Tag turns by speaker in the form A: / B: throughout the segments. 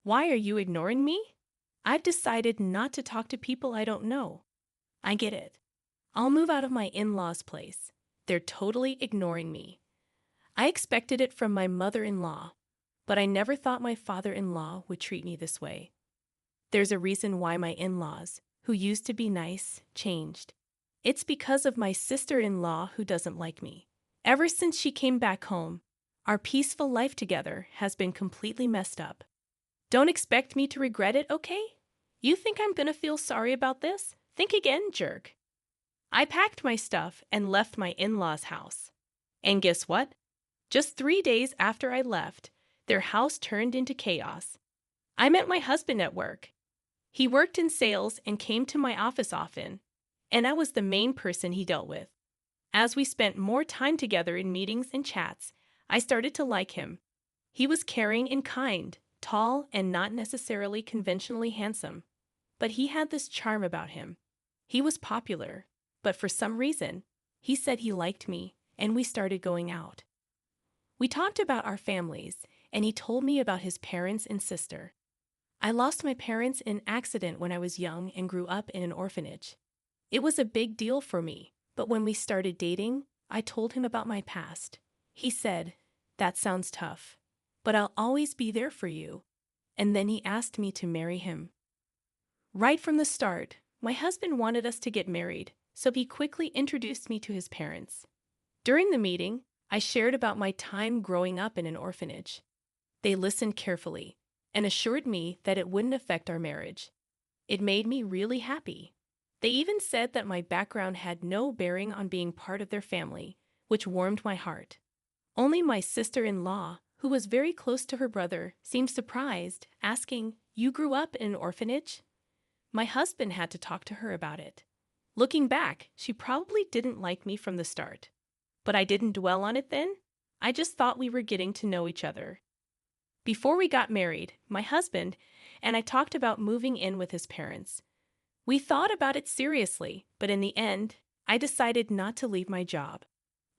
A: Why are you ignoring me? I've decided not to talk to people I don't know. I get it. I'll move out of my in-laws' place. They're totally ignoring me. I expected it from my mother-in-law, but I never thought my father-in-law would treat me this way. There's a reason why my in-laws, who used to be nice, changed. It's because of my sister-in-law who doesn't like me. Ever since she came back home, our peaceful life together has been completely messed up. Don't expect me to regret it, okay? You think I'm gonna feel sorry about this? Think again, jerk. I packed my stuff and left my in-laws' house. And guess what? Just 3 days after I left, their house turned into chaos. I met my husband at work. He worked in sales and came to my office often, and I was the main person he dealt with. As we spent more time together in meetings and chats, I started to like him. He was caring and kind, tall and not necessarily conventionally handsome, but he had this charm about him. He was popular, but for some reason, he said he liked me, and we started going out. We talked about our families, and he told me about his parents and sister. I lost my parents in an accident when I was young and grew up in an orphanage. It was a big deal for me, but when we started dating, I told him about my past. He said, "That sounds tough, but I'll always be there for you." And then he asked me to marry him. Right from the start, my husband wanted us to get married, so he quickly introduced me to his parents. During the meeting, I shared about my time growing up in an orphanage. They listened carefully and assured me that it wouldn't affect our marriage. It made me really happy. They even said that my background had no bearing on being part of their family, which warmed my heart. Only my sister-in-law, who was very close to her brother, seemed surprised, asking, "You grew up in an orphanage?" My husband had to talk to her about it. Looking back, she probably didn't like me from the start. But I didn't dwell on it then. I just thought we were getting to know each other. Before we got married, my husband and I talked about moving in with his parents. We thought about it seriously, but in the end, I decided not to leave my job.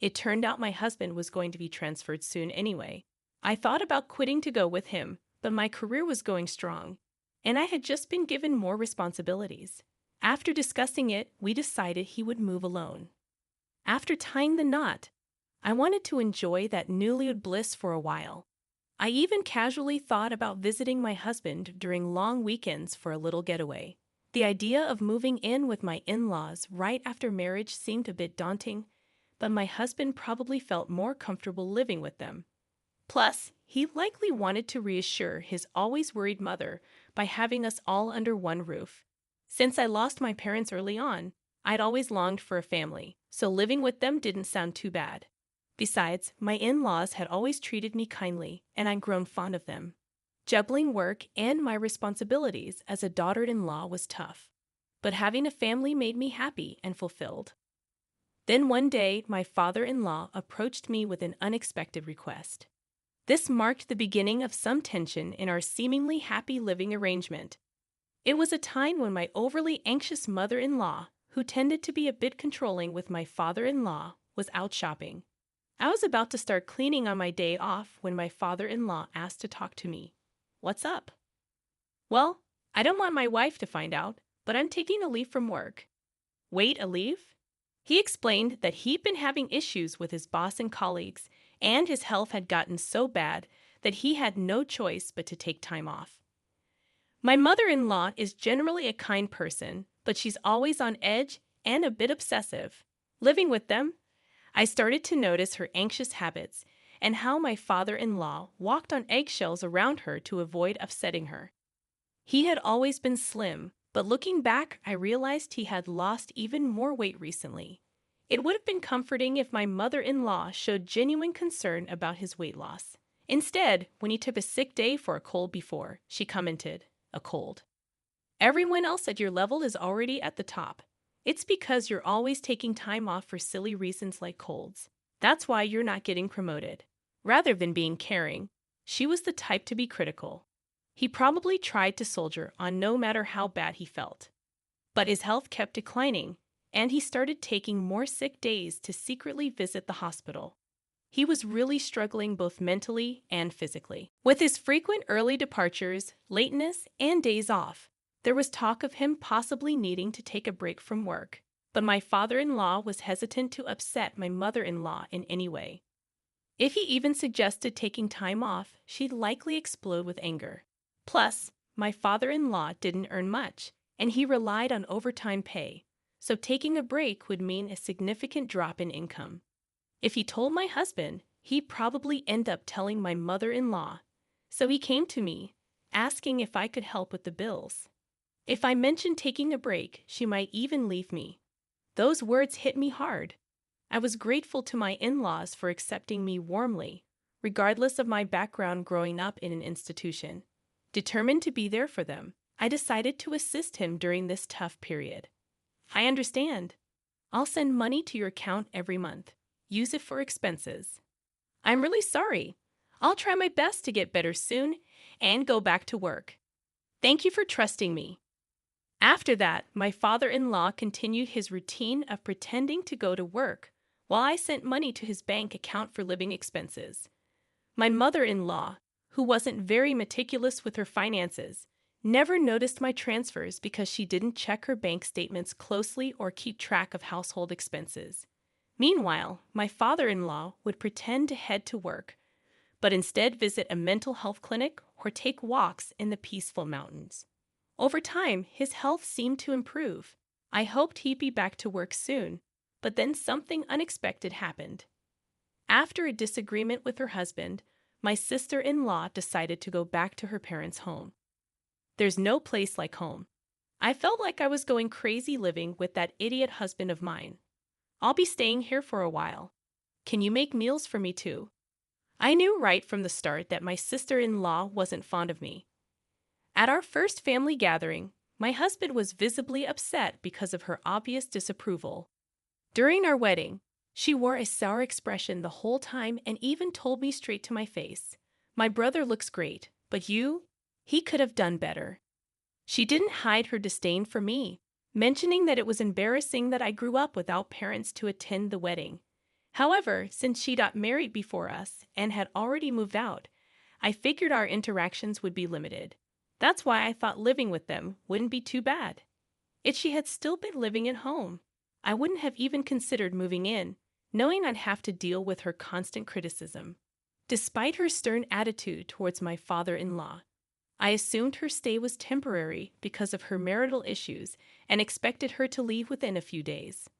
A: It turned out my husband was going to be transferred soon anyway. I thought about quitting to go with him, but my career was going strong, and I had just been given more responsibilities. After discussing it, we decided he would move alone. After tying the knot, I wanted to enjoy that newlywed bliss for a while. I even casually thought about visiting my husband during long weekends for a little getaway. The idea of moving in with my in-laws right after marriage seemed a bit daunting, but my husband probably felt more comfortable living with them. Plus, he likely wanted to reassure his always worried mother by having us all under one roof. Since I lost my parents early on, I'd always longed for a family, so living with them didn't sound too bad. Besides, my in-laws had always treated me kindly, and I'd grown fond of them. Juggling work and my responsibilities as a daughter-in-law was tough, but having a family made me happy and fulfilled. Then one day, my father-in-law approached me with an unexpected request. This marked the beginning of some tension in our seemingly happy living arrangement. It was a time when my overly anxious mother-in-law, who tended to be a bit controlling with my father-in-law, was out shopping. I was about to start cleaning on my day off when my father-in-law asked to talk to me. "What's up?" "Well, I don't want my wife to find out, but I'm taking a leave from work." "Wait, a leave?" He explained that he'd been having issues with his boss and colleagues, and his health had gotten so bad that he had no choice but to take time off. My mother-in-law is generally a kind person, but she's always on edge and a bit obsessive. Living with them, I started to notice her anxious habits and how my father-in-law walked on eggshells around her to avoid upsetting her. He had always been slim, but looking back, I realized he had lost even more weight recently. It would have been comforting if my mother-in-law showed genuine concern about his weight loss. Instead, when he took a sick day for a cold before, she commented, "A cold. Everyone else at your level is already at the top. It's because you're always taking time off for silly reasons like colds. That's why you're not getting promoted." Rather than being caring, she was the type to be critical. He probably tried to soldier on no matter how bad he felt. But his health kept declining, and he started taking more sick days to secretly visit the hospital. he was really struggling both mentally and physically. With his frequent early departures, lateness, and days off, there was talk of him possibly needing to take a break from work. But my father-in-law was hesitant to upset my mother-in-law in any way. If he even suggested taking time off, she'd likely explode with anger. Plus, my father-in-law didn't earn much, and he relied on overtime pay, so taking a break would mean a significant drop in income. If he told my husband, he'd probably end up telling my mother-in-law, so he came to me, asking if I could help with the bills. If I mentioned taking a break, she might even leave me. Those words hit me hard. I was grateful to my in-laws for accepting me warmly, regardless of my background growing up in an institution. Determined to be there for them, I decided to assist him during this tough period. I understand. I'll send money to your account every month. Use it for expenses. I'm really sorry. I'll try my best to get better soon and go back to work. Thank you for trusting me. After that, my father-in-law continued his routine of pretending to go to work while I sent money to his bank account for living expenses. My mother-in-law, who wasn't very meticulous with her finances, never noticed my transfers because she didn't check her bank statements closely or keep track of household expenses. Meanwhile, my father-in-law would pretend to head to work, but instead visit a mental health clinic or take walks in the peaceful mountains. Over time, his health seemed to improve. I hoped he'd be back to work soon, but then something unexpected happened. After a disagreement with her husband, my sister-in-law decided to go back to her parents' home. There's no place like home. I felt like I was going crazy living with that idiot husband of mine. I'll be staying here for a while. Can you make meals for me too? I knew right from the start that my sister-in-law wasn't fond of me. At our first family gathering, my husband was visibly upset because of her obvious disapproval. During our wedding, she wore a sour expression the whole time and even told me straight to my face, "My brother looks great, but you? He could have done better." She didn't hide her disdain for me, mentioning that it was embarrassing that I grew up without parents to attend the wedding. However, since she got married before us and had already moved out, I figured our interactions would be limited. That's why I thought living with them wouldn't be too bad. If she had still been living at home, I wouldn't have even considered moving in, knowing I'd have to deal with her constant criticism. Despite her stern attitude towards my father-in-law, I assumed her stay was temporary because of her marital issues and expected her to leave within a few days.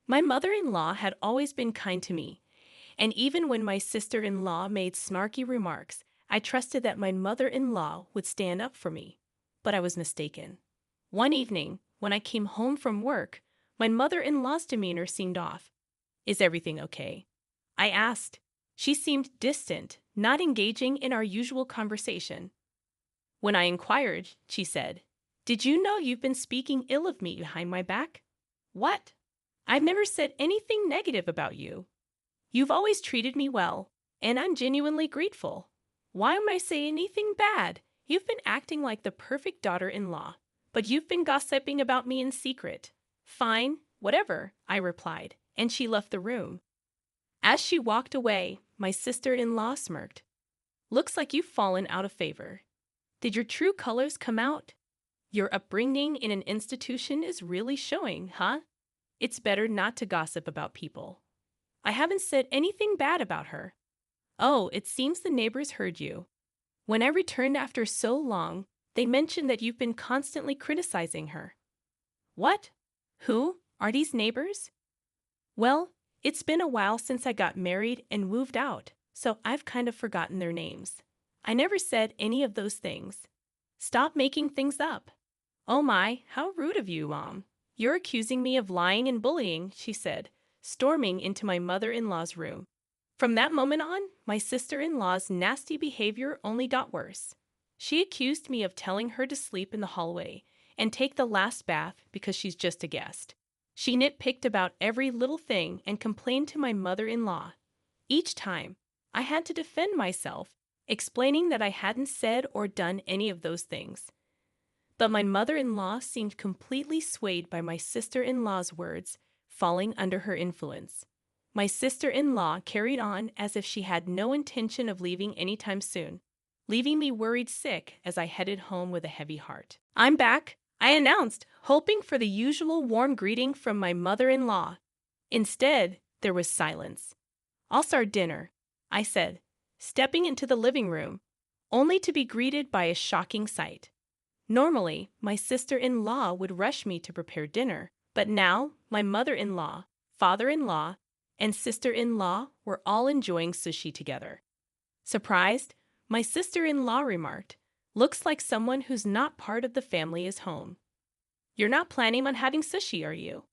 A: My mother-in-law had always been kind to me, and even when my sister-in-law made snarky remarks, I trusted that my mother-in-law would stand up for me. But I was mistaken. One evening, when I came home from work, my mother-in-law's demeanor seemed off. "Is everything okay?" I asked. She seemed distant, not engaging in our usual conversation. When I inquired, she said, "Did you know you've been speaking ill of me behind my back?" "What?" "I've never said anything negative about you. You've always treated me well, and I'm genuinely grateful. Why am I saying anything bad? You've been acting like the perfect daughter-in-law, but you've been gossiping about me in secret." "Fine, whatever," I replied, and she left the room. As she walked away, my sister-in-law smirked. "Looks like you've fallen out of favor. Did your true colors come out? Your upbringing in an institution is really showing, huh? It's better not to gossip about people." "I haven't said anything bad about her." "Oh, it seems the neighbors heard you. When I returned after so long, they mentioned that you've been constantly criticizing her." "What? Who? Are these neighbors?" "Well, it's been a while since I got married and moved out, so I've kind of forgotten their names. I never said any of those things. Stop making things up." "Oh my, how rude of you, Mom. You're accusing me of lying and bullying," she said, storming into my mother-in-law's room. From that moment on, my sister-in-law's nasty behavior only got worse. She accused me of telling her to sleep in the hallway and take the last bath because she's just a guest. She nitpicked about every little thing and complained to my mother-in-law. Each time, I had to defend myself, explaining that I hadn't said or done any of those things. But my mother-in-law seemed completely swayed by my sister-in-law's words, falling under her influence. My sister-in-law carried on as if she had no intention of leaving anytime soon, leaving me worried sick as I headed home with a heavy heart. "I'm back," I announced, hoping for the usual warm greeting from my mother-in-law. Instead, there was silence. "I'll start dinner," I said, stepping into the living room, only to be greeted by a shocking sight. Normally, my sister-in-law would rush me to prepare dinner, but now my mother-in-law, father-in-law, and sister-in-law were all enjoying sushi together. Surprised, my sister-in-law remarked, "Looks like someone who's not part of the family is home. You're not planning on having sushi, are you?"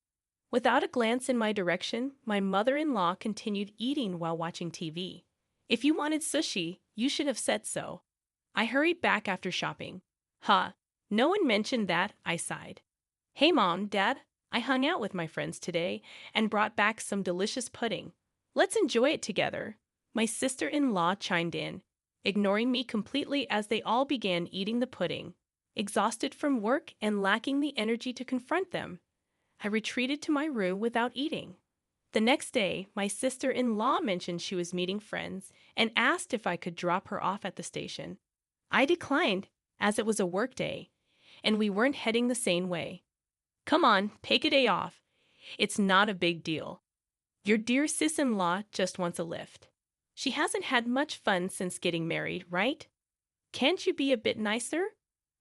A: Without a glance in my direction, my mother-in-law continued eating while watching TV. "If you wanted sushi, you should have said so." I hurried back after shopping. No one mentioned that, I sighed. "Hey Mom, Dad, I hung out with my friends today and brought back some delicious pudding. Let's enjoy it together." My sister-in-law chimed in, ignoring me completely as they all began eating the pudding. Exhausted from work and lacking the energy to confront them, I retreated to my room without eating. The next day, my sister-in-law mentioned she was meeting friends and asked if I could drop her off at the station. I declined, as it was a work day, and we weren't heading the same way. "Come on, take a day off. It's not a big deal. Your dear sis-in-law just wants a lift. She hasn't had much fun since getting married, right? Can't you be a bit nicer?"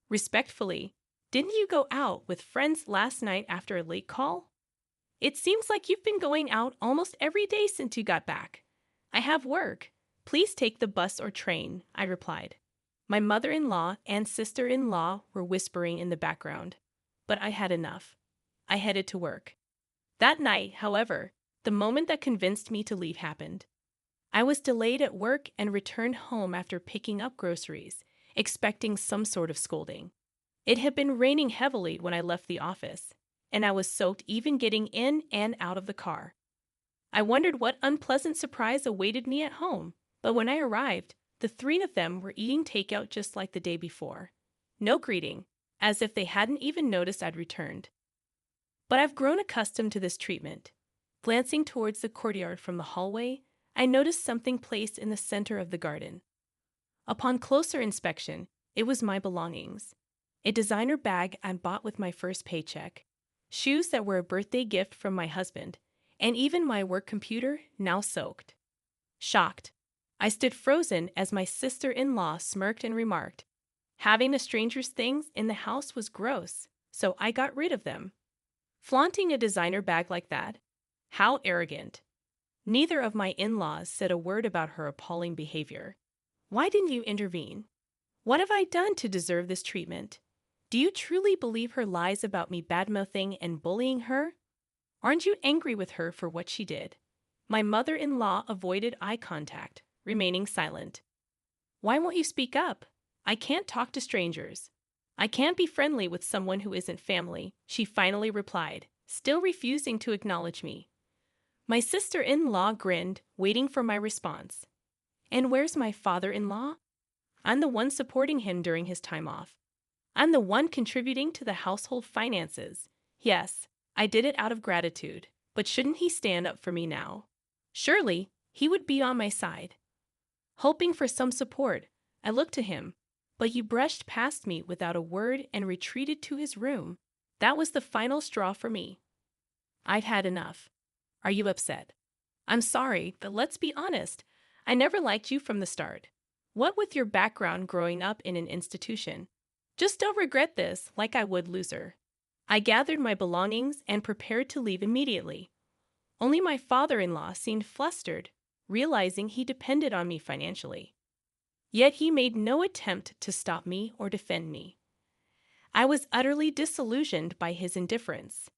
A: Respectfully, "Didn't you go out with friends last night after a late call? It seems like you've been going out almost every day since you got back." "I have work. Please take the bus or train," I replied. My mother-in-law and sister-in-law were whispering in the background, but I had enough. I headed to work. That night, however, the moment that convinced me to leave happened. I was delayed at work and returned home after picking up groceries, expecting some sort of scolding. It had been raining heavily when I left the office, and I was soaked even getting in and out of the car. I wondered what unpleasant surprise awaited me at home, but when I arrived, the three of them were eating takeout just like the day before. No greeting, as if they hadn't even noticed I'd returned. But I've grown accustomed to this treatment. Glancing towards the courtyard from the hallway, I noticed something placed in the center of the garden. Upon closer inspection, it was my belongings. A designer bag I bought with my first paycheck, shoes that were a birthday gift from my husband, and even my work computer, now soaked. Shocked, I stood frozen as my sister-in-law smirked and remarked, "Having a stranger's things in the house was gross, so I got rid of them." Flaunting a designer bag like that? How arrogant. Neither of my in-laws said a word about her appalling behavior. Why didn't you intervene? What have I done to deserve this treatment? Do you truly believe her lies about me badmouthing and bullying her? Aren't you angry with her for what she did? My mother-in-law avoided eye contact, remaining silent. "Why won't you speak up? I can't talk to strangers. I can't be friendly with someone who isn't family," she finally replied, still refusing to acknowledge me. My sister-in-law grinned, waiting for my response. "And where's my father-in-law? I'm the one supporting him during his time off. I'm the one contributing to the household finances. Yes, I did it out of gratitude, but shouldn't he stand up for me now? Surely, he would be on my side." Hoping for some support, I looked to him, but you brushed past me without a word and retreated to his room. That was the final straw for me. I've had enough. Are you upset? I'm sorry, but let's be honest. I never liked you from the start. What with your background growing up in an institution? Just don't regret this like I would loser. I gathered my belongings and prepared to leave immediately. Only my father-in-law seemed flustered, realizing he depended on me financially. Yet he made no attempt to stop me or defend me. I was utterly disillusioned by his indifference.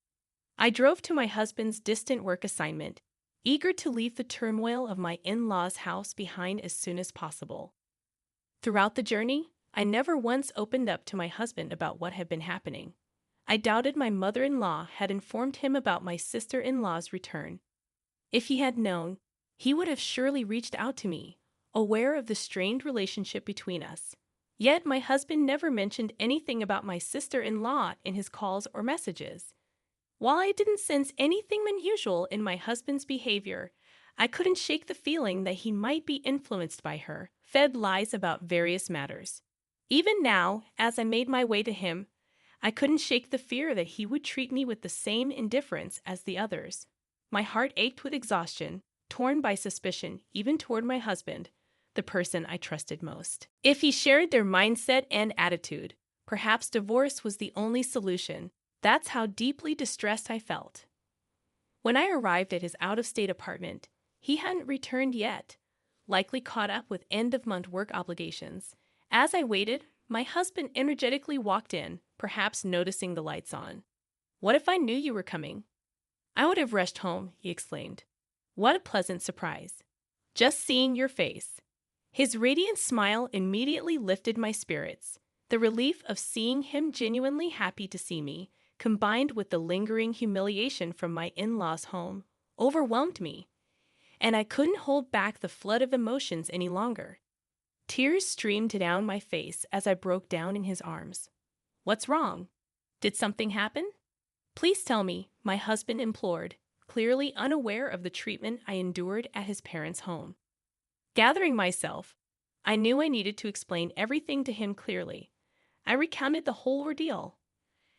A: I drove to my husband's distant work assignment, eager to leave the turmoil of my in-laws' house behind as soon as possible. Throughout the journey, I never once opened up to my husband about what had been happening. I doubted my mother-in-law had informed him about my sister-in-law's return. If he had known, he would have surely reached out to me, aware of the strained relationship between us. Yet my husband never mentioned anything about my sister-in-law in his calls or messages. While I didn't sense anything unusual in my husband's behavior, I couldn't shake the feeling that he might be influenced by her, fed lies about various matters. Even now, as I made my way to him, I couldn't shake the fear that he would treat me with the same indifference as the others. My heart ached with exhaustion, torn by suspicion, even toward my husband, the person I trusted most. If he shared their mindset and attitude, perhaps divorce was the only solution. That's how deeply distressed I felt. When I arrived at his out-of-state apartment, he hadn't returned yet, likely caught up with end-of-month work obligations. As I waited, my husband energetically walked in, perhaps noticing the lights on. "What if I knew you were coming?" "I would have rushed home," he exclaimed. "What a pleasant surprise. Just seeing your face." His radiant smile immediately lifted my spirits. The relief of seeing him genuinely happy to see me, combined with the lingering humiliation from my in-laws' home, overwhelmed me, and I couldn't hold back the flood of emotions any longer. Tears streamed down my face as I broke down in his arms. "What's wrong? Did something happen?" "Please tell me," my husband implored, clearly unaware of the treatment I endured at his parents' home. Gathering myself, I knew I needed to explain everything to him clearly. I recounted the whole ordeal.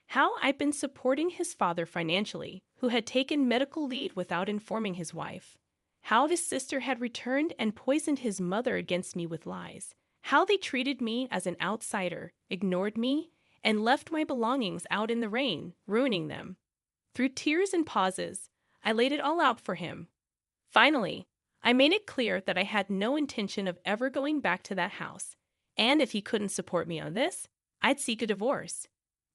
A: How I'd been supporting his father financially, who had taken medical leave without informing his wife. How his sister had returned and poisoned his mother against me with lies. How they treated me as an outsider, ignored me, and left my belongings out in the rain, ruining them. Through tears and pauses, I laid it all out for him. Finally, I made it clear that I had no intention of ever going back to that house, and if he couldn't support me on this, I'd seek a divorce.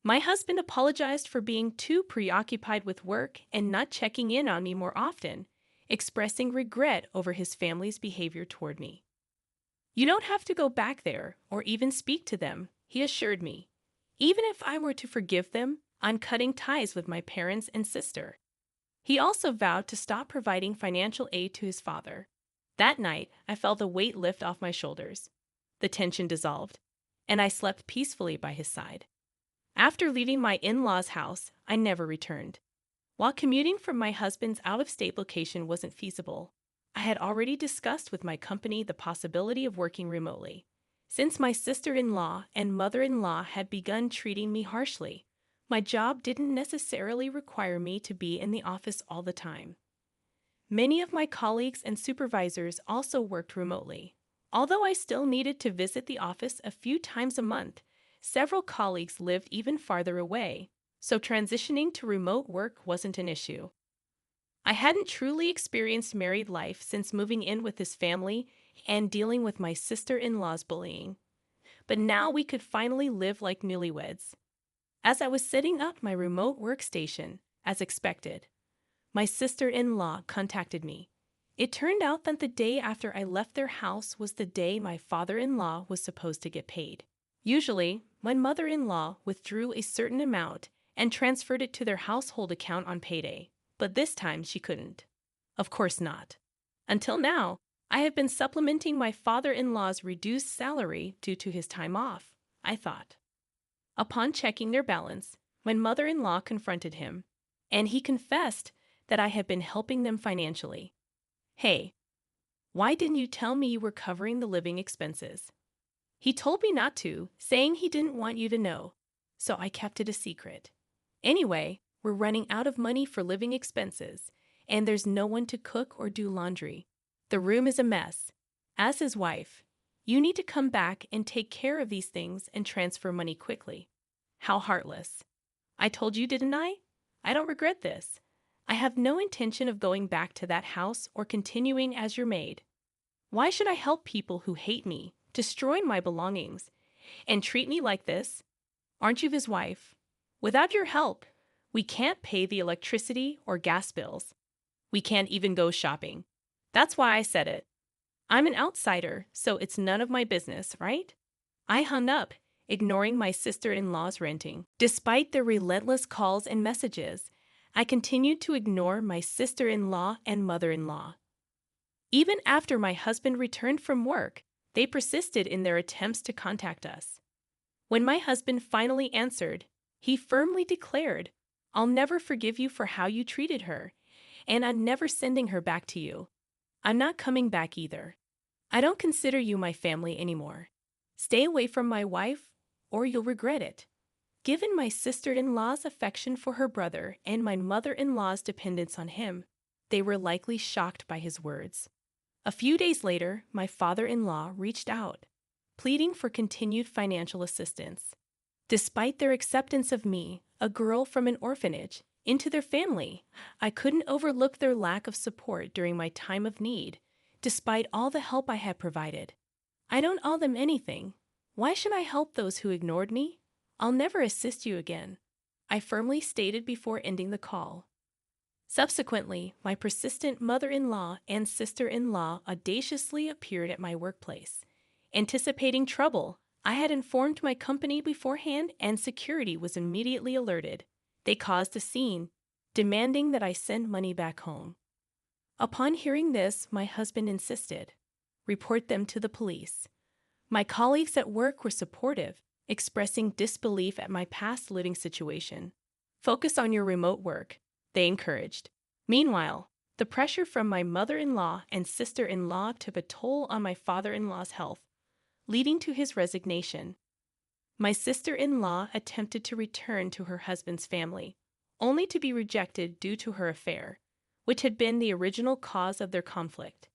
A: My husband apologized for being too preoccupied with work and not checking in on me more often, expressing regret over his family's behavior toward me. "You don't have to go back there or even speak to them," he assured me. "Even if I were to forgive them, I'm cutting ties with my parents and sister." He also vowed to stop providing financial aid to his father. That night, I felt a weight lift off my shoulders. The tension dissolved, and I slept peacefully by his side. After leaving my in-laws' house, I never returned. While commuting from my husband's out-of-state location wasn't feasible, I had already discussed with my company the possibility of working remotely. Since my sister-in-law and mother-in-law had begun treating me harshly, my job didn't necessarily require me to be in the office all the time. Many of my colleagues and supervisors also worked remotely. Although I still needed to visit the office a few times a month, several colleagues lived even farther away, so transitioning to remote work wasn't an issue. I hadn't truly experienced married life since moving in with his family and dealing with my sister-in-law's bullying. But now we could finally live like newlyweds. As I was setting up my remote workstation, as expected, my sister-in-law contacted me. It turned out that the day after I left their house was the day my father-in-law was supposed to get paid. Usually, my mother-in-law withdrew a certain amount and transferred it to their household account on payday, but this time she couldn't. Of course not. Until now, I have been supplementing my father-in-law's reduced salary due to his time off, I thought. Upon checking their balance, my mother-in-law confronted him, and he confessed that I had been helping them financially. "Hey, why didn't you tell me you were covering the living expenses?" "He told me not to, saying he didn't want you to know, so I kept it a secret. Anyway, we're running out of money for living expenses, and there's no one to cook or do laundry. The room is a mess. As his wife, you need to come back and take care of these things and transfer money quickly." How heartless. I told you, didn't I? I don't regret this. I have no intention of going back to that house or continuing as your maid. Why should I help people who hate me, destroy my belongings, and treat me like this? Aren't you his wife? Without your help, we can't pay the electricity or gas bills. We can't even go shopping. That's why I said it. I'm an outsider, so it's none of my business, right? I hung up, ignoring my sister-in-law's ranting. Despite their relentless calls and messages, I continued to ignore my sister-in-law and mother-in-law. Even after my husband returned from work, they persisted in their attempts to contact us. When my husband finally answered, he firmly declared, "I'll never forgive you for how you treated her, and I'm never sending her back to you." I'm not coming back either. I don't consider you my family anymore. Stay away from my wife, or you'll regret it. Given my sister-in-law's affection for her brother and my mother-in-law's dependence on him, they were likely shocked by his words. A few days later, my father-in-law reached out, pleading for continued financial assistance. Despite their acceptance of me, a girl from an orphanage, into their family, I couldn't overlook their lack of support during my time of need, despite all the help I had provided. I don't owe them anything. Why should I help those who ignored me? I'll never assist you again, I firmly stated before ending the call. Subsequently, my persistent mother-in-law and sister-in-law audaciously appeared at my workplace. Anticipating trouble, I had informed my company beforehand and security was immediately alerted. They caused a scene, demanding that I send money back home. Upon hearing this, my husband insisted, report them to the police. My colleagues at work were supportive, expressing disbelief at my past living situation. Focus on your remote work, they encouraged. Meanwhile, the pressure from my mother-in-law and sister-in-law took a toll on my father-in-law's health, leading to his resignation. My sister-in-law attempted to return to her husband's family, only to be rejected due to her affair, which had been the original cause of their conflict.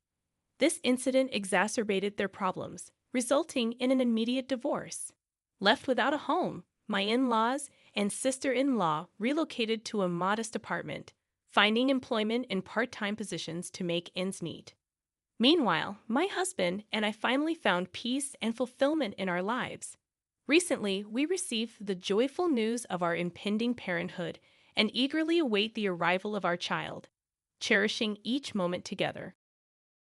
A: This incident exacerbated their problems, resulting in an immediate divorce. Left without a home, my in-laws and sister-in-law relocated to a modest apartment, finding employment in part-time positions to make ends meet. Meanwhile, my husband and I finally found peace and fulfillment in our lives. Recently, we received the joyful news of our impending parenthood and eagerly await the arrival of our child, cherishing each moment together.